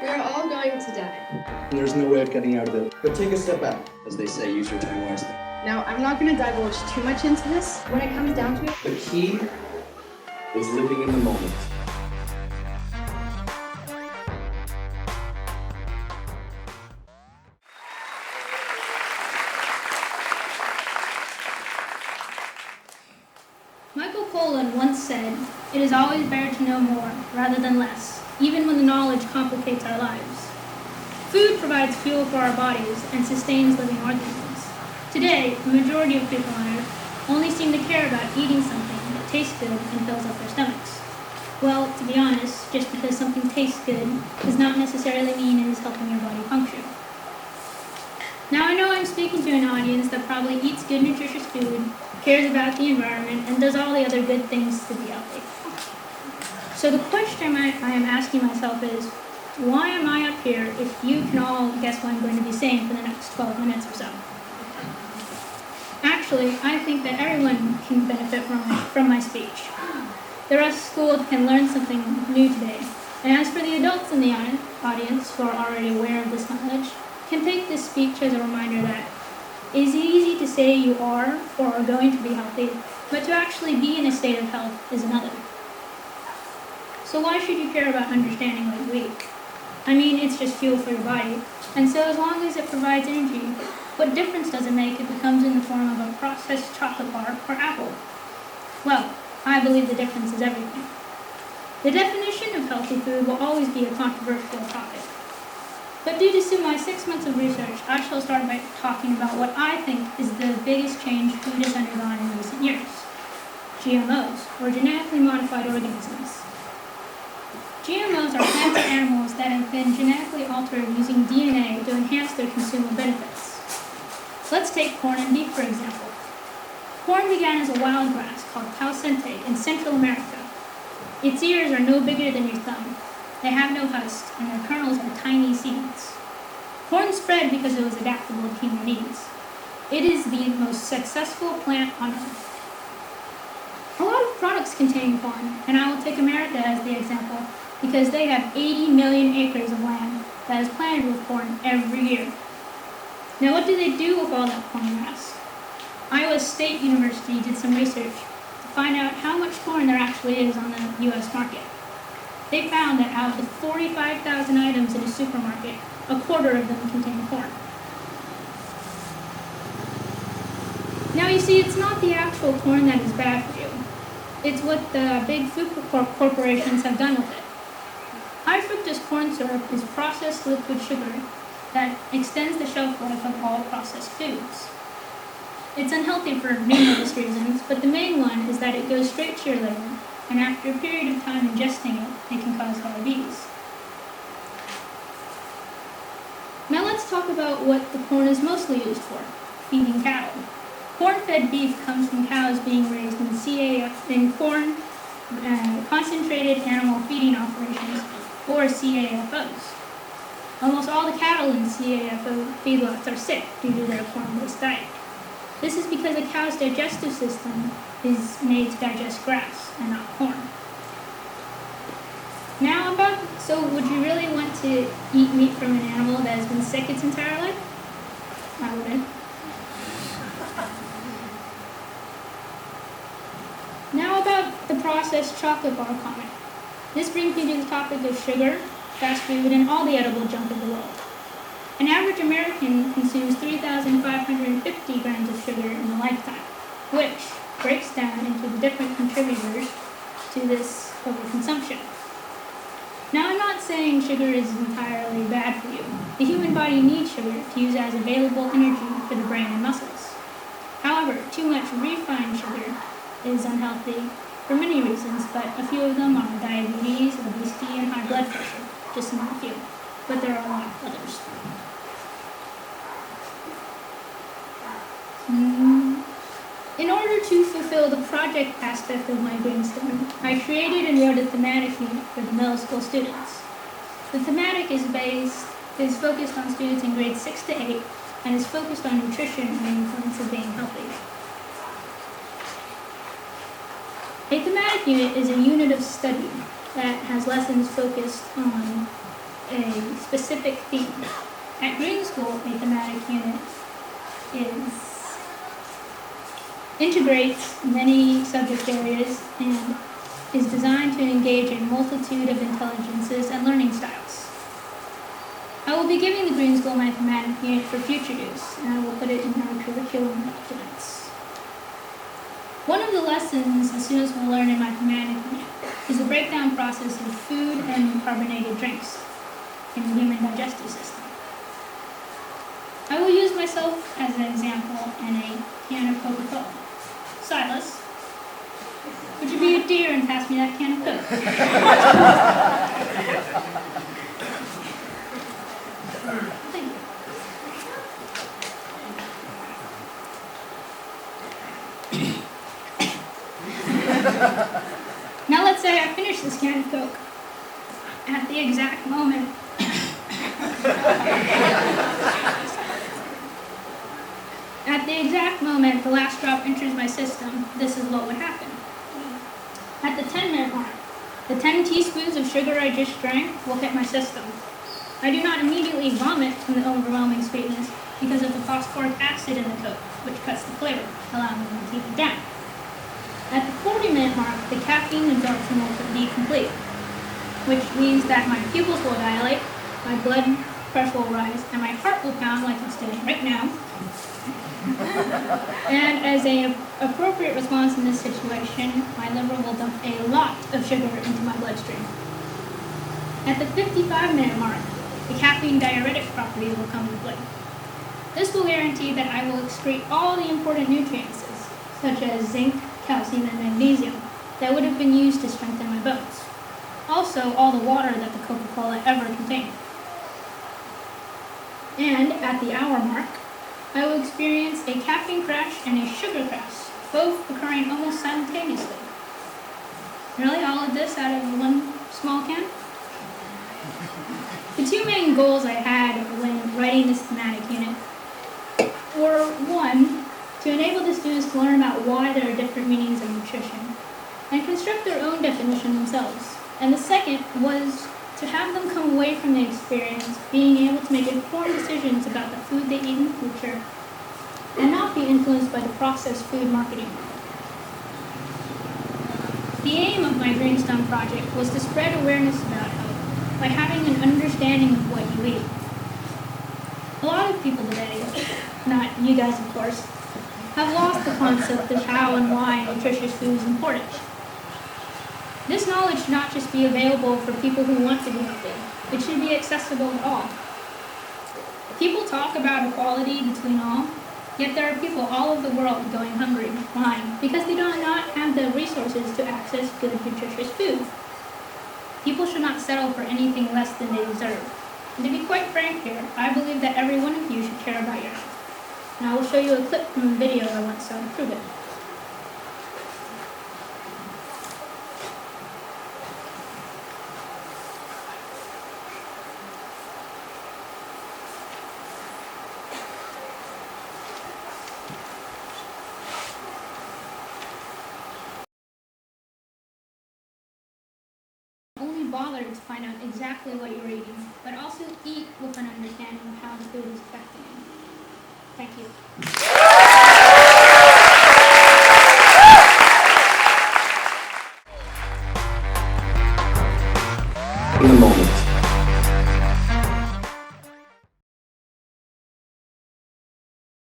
We're all going to die. And there's no way of getting out of it. But take a step back. As they say, use your time wisely. Now, I'm not going to divulge too much into this. When it comes down to it, The key is living in the moment. Michael Pollan once said, "It is always better to know more rather than less, even when the knowledge complicates our lives." Food provides fuel for our bodies and sustains living organisms. Today, the majority of people on Earth only seem to care about eating something that tastes good and fills up their stomachs. Well, to be honest, just because something tastes good does not necessarily mean it is helping your body function. Now, I know I'm speaking to an audience that probably eats good, nutritious food, cares about the environment, and does all the other good things to be healthy. So the question I am asking myself is, why am I up here if you can all guess what I'm going to be saying for the next 12 minutes or so? Actually, I think that everyone can benefit from my speech. The rest of school can learn something new today. And as for the adults in the audience who are already aware of this knowledge, can take this speech as a reminder that it is easy to say you are or are going to be healthy, but to actually be in a state of health is another. So why should you care about understanding what you eat? I mean, it's just fuel for your body, and so as long as it provides energy, what difference does it make if it comes in the form of a processed chocolate bar or apple? Well, I believe the difference is everything. The definition of healthy food will always be a controversial topic. But due to my 6 months of research, I shall start by talking about what I think is the biggest change food has undergone in recent years: GMOs, or genetically modified organisms. GMOs are plants and animals that have been genetically altered using DNA to enhance their consumer benefits. Let's take corn and beef, for example. Corn began as a wild grass called cowsente in Central America. Its ears are no bigger than your thumb. They have no husk, and their kernels are tiny seeds. Corn spread because it was adaptable to human needs. It is the most successful plant on Earth. A lot of products contain corn, and I will take America as the example because they have 80 million acres of land that is planted with corn every year. Now, what do they do with all that corn grass? Iowa State University did some research to find out how much corn there actually is on the U.S. market. They found that out of the 45,000 items in a supermarket, a quarter of them contain corn. Now you see, it's not the actual corn that is bad for you. It's what the big food corporations have done with it. High fructose corn syrup is processed liquid sugar that extends the shelf life of all processed foods. It's unhealthy for numerous reasons, but the main one is that it goes straight to your liver, and after a period of time ingesting it, it can cause diabetes. Now let's talk about what the corn is mostly used for: feeding cattle. Corn-fed beef comes from cows being raised in corn concentrated animal feeding operations, or CAFOs. Almost all the cattle in CAFO feedlots are sick due to their corn-based diet. This is because a cow's digestive system is made to digest grass and not corn. So would you really want to eat meat from an animal that has been sick its entire life? I wouldn't. Now about the processed chocolate bar comment. This brings me to the topic of sugar, fast food, and all the edible junk of the world. An average American consumes 3,550 grams of sugar in a lifetime, which breaks down into the different contributors to this overconsumption. Now, I'm not saying sugar is entirely bad for you. The human body needs sugar to use as available energy for the brain and muscles. However, too much refined sugar is unhealthy for many reasons, but a few of them are diabetes, obesity, and high blood pressure, just to name a few. But there are a lot of others. In order to fulfill the project aspect of my brainstorm, I created and wrote a thematic unit for the middle school students. The thematic is focused on students in grades 6 to 8 and is focused on nutrition and the influence of being healthy. A thematic unit is a unit of study that has lessons focused on a specific theme. At Green School, a thematic unit integrates many subject areas and is designed to engage a multitude of intelligences and learning styles. I will be giving the Green School my thematic unit for future use, and I will put it in our curriculum documents. One of the lessons the students will learn in my thematic unit is the breakdown process of food and carbonated drinks in the human digestive system. I will use myself as an example in a can of Coca-Cola. Silas, would you be a dear and pass me that can of Coke? Thank you. Now let's say I finish this can of Coke. At the exact moment the last drop enters my system, this is what would happen. At the 10-minute mark, the 10 teaspoons of sugar I just drank will hit my system. I do not immediately vomit from the overwhelming sweetness because of the phosphoric acid in the Coke, which cuts the flavor, allowing me to keep it down. At the 40-minute mark, the caffeine absorption will be complete, which means that my pupils will dilate, my blood pressure will rise, and my heart will pound like it's doing right now. And as an appropriate response in this situation, my liver will dump a lot of sugar into my bloodstream. At the 55-minute mark, the caffeine diuretic properties will come into play. This will guarantee that I will excrete all the important nutrients, such as zinc, calcium, and magnesium, that would have been used to strengthen my bones. Also, all the water that the Coca-Cola ever contained. And at the hour mark, I will experience a caffeine crash and a sugar crash, both occurring almost simultaneously. Really, all of this out of one small can? The two main goals I had when writing this thematic unit were, one, to enable the students to learn about why there are different meanings of nutrition and construct their own definition themselves. And the second was to have them come away from the experience being able to make informed decisions about the food they eat in the future and not be influenced by the processed food marketing world. The aim of my Greenstone project was to spread awareness about health by having an understanding of what you eat. A lot of people today, not you guys of course, have lost the concept of how and why nutritious food is important. This knowledge should not just be available for people who want to be healthy. It should be accessible to all. People talk about equality between all, yet there are people all over the world going hungry, blind, because they do not have the resources to access good, nutritious food. People should not settle for anything less than they deserve. And to be quite frank here, I believe that every one of you should care about your health. And I will show you a clip from a video I once saw to prove it. Bothered to find out exactly what you're eating, but also eat with an understanding of how the food is affecting you. Thank you.